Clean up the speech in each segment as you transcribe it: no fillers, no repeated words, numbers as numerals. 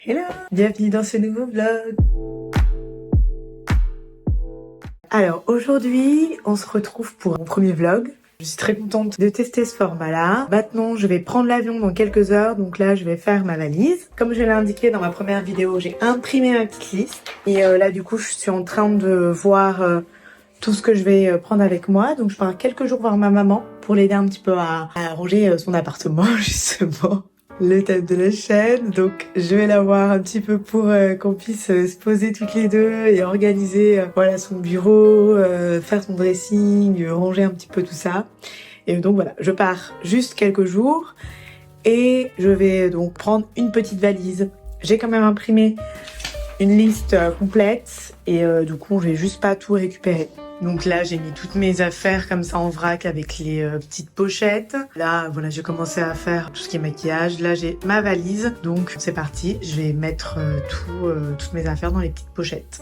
Hello, bienvenue dans ce nouveau vlog. Alors aujourd'hui, on se retrouve pour mon premier vlog. Je suis très contente de tester ce format-là. Maintenant, je vais prendre l'avion dans quelques heures, donc là, je vais faire ma valise. Comme je l'ai indiqué dans ma première vidéo, j'ai imprimé ma petite liste. Et là, du coup, je suis en train de voir tout ce que je vais prendre avec moi. Donc, je pars quelques jours voir ma maman pour l'aider un petit peu à ranger son appartement, justement. L'étape de la chaîne, donc je vais la voir un petit peu pour qu'on puisse se poser toutes les deux et organiser voilà son bureau, faire son dressing, ranger un petit peu tout ça. Et donc voilà, je pars juste quelques jours et je vais donc prendre une petite valise. J'ai quand même imprimé une liste complète et du coup je vais juste pas tout récupérer. Donc là j'ai mis toutes mes affaires comme ça en vrac avec les petites pochettes. Là voilà, j'ai commencé à faire tout ce qui est maquillage. Là j'ai ma valise, donc c'est parti, je vais mettre toutes mes affaires dans les petites pochettes.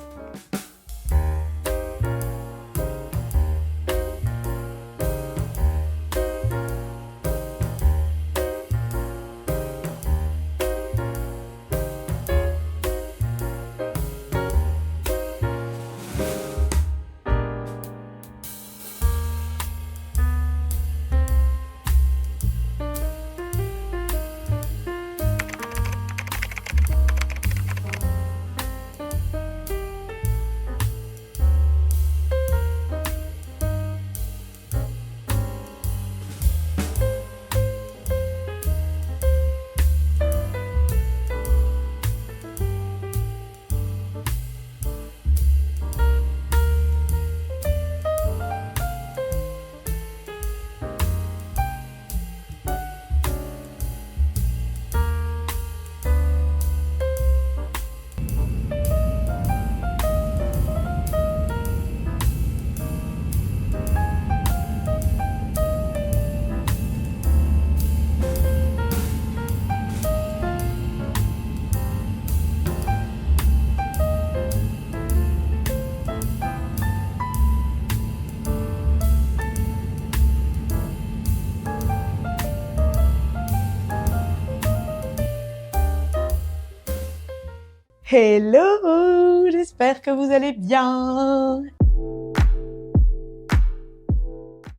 Hello, j'espère que vous allez bien.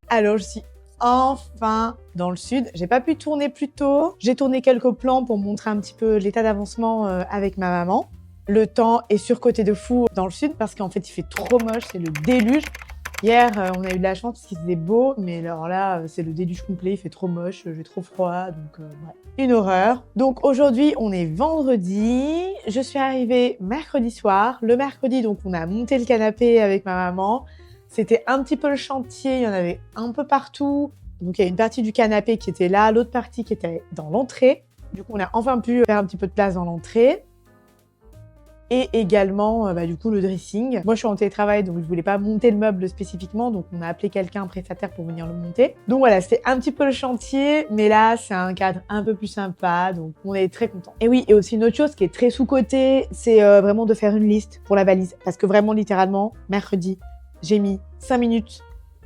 Alors je suis enfin dans le sud. J'ai pas pu tourner plus tôt. J'ai tourné quelques plans pour montrer un petit peu l'état d'avancement avec ma maman. Le temps est surcoté de fou dans le sud parce qu'en fait il fait trop moche, c'est le déluge. Hier on a eu de la chance parce qu'il faisait beau, mais alors là c'est le déluge complet, il fait trop moche, j'ai trop froid, donc ouais. Une horreur. Donc aujourd'hui on est vendredi, je suis arrivée mercredi soir. Le mercredi donc on a monté le canapé avec ma maman. C'était un petit peu le chantier, il y en avait un peu partout. Donc il y a une partie du canapé qui était là, l'autre partie qui était dans l'entrée. Du coup on a enfin pu faire un petit peu de place dans l'entrée. Et également, du coup, le dressing. Moi, je suis en télétravail, donc je voulais pas monter le meuble spécifiquement, donc on a appelé quelqu'un, un prestataire, pour venir le monter. Donc voilà, c'était un petit peu le chantier, mais là, c'est un cadre un peu plus sympa, donc on est très contents. Et oui, et aussi une autre chose qui est très sous-cotée, c'est vraiment de faire une liste pour la valise. Parce que vraiment, littéralement, mercredi, j'ai mis 5 minutes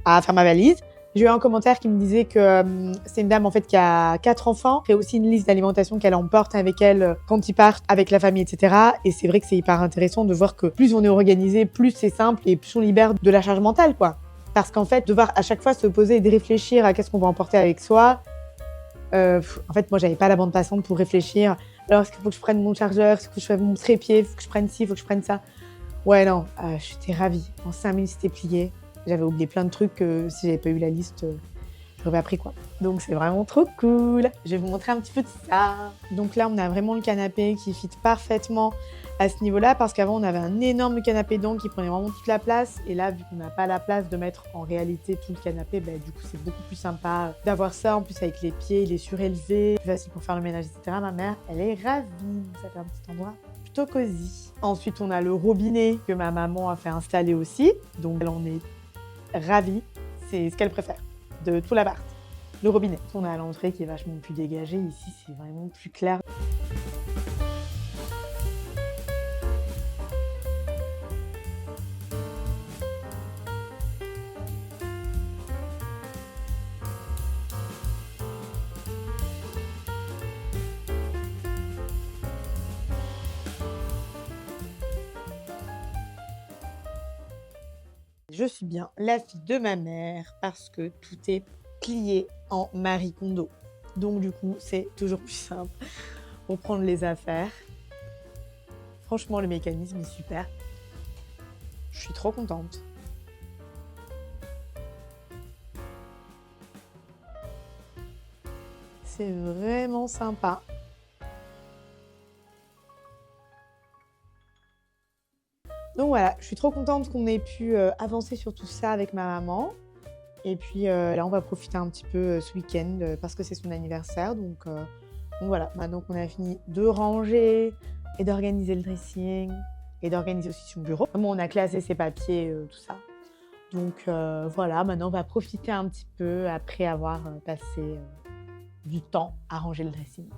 à faire ma valise. J'ai eu un commentaire qui me disait que c'est une dame en fait qui a 4 enfants, fait aussi une liste d'alimentation qu'elle emporte avec elle quand ils partent avec la famille, etc. Et c'est vrai que c'est hyper intéressant de voir que plus on est organisé, plus c'est simple et plus on libère de la charge mentale, quoi. Parce qu'en fait, devoir à chaque fois se poser et de réfléchir à qu'est-ce qu'on va emporter avec soi, en fait, moi, j'avais pas la bande passante pour réfléchir. Alors, est-ce qu'il faut que je prenne mon chargeur, est-ce que je fasse mon trépied, il faut que je prenne ci, il faut que je prenne ça. Ouais, non, j'étais ravie. En 5 minutes, c'était plié. J'avais oublié plein de trucs que si j'avais pas eu la liste, j'aurais appris quoi. Donc c'est vraiment trop cool. Je vais vous montrer un petit peu de ça. Donc là, on a vraiment le canapé qui fit parfaitement à ce niveau-là parce qu'avant, on avait un énorme canapé donc qui prenait vraiment toute la place. Et là, vu qu'on n'a pas la place de mettre en réalité tout le canapé, du coup, c'est beaucoup plus sympa d'avoir ça. En plus, avec les pieds, il est surélevé, plus facile pour faire le ménage, etc. Ma mère, elle est ravie. Ça fait un petit endroit plutôt cosy. Ensuite, on a le robinet que ma maman a fait installer aussi. Donc, elle en est ravie, c'est ce qu'elle préfère de tout l'appart, le robinet. On a l'entrée qui est vachement plus dégagée, ici c'est vraiment plus clair. Je suis bien la fille de ma mère parce que tout est plié en Marie Kondo. Donc du coup, c'est toujours plus simple pour prendre les affaires. Franchement, le mécanisme est super. Je suis trop contente. C'est vraiment sympa. Donc voilà, je suis trop contente qu'on ait pu avancer sur tout ça avec ma maman. Et puis là, on va profiter un petit peu ce week-end parce que c'est son anniversaire. Donc voilà, maintenant qu'on a fini de ranger et d'organiser le dressing et d'organiser aussi son bureau. Bon, on a classé ses papiers, tout ça. Donc voilà, maintenant on va profiter un petit peu après avoir passé du temps à ranger le dressing.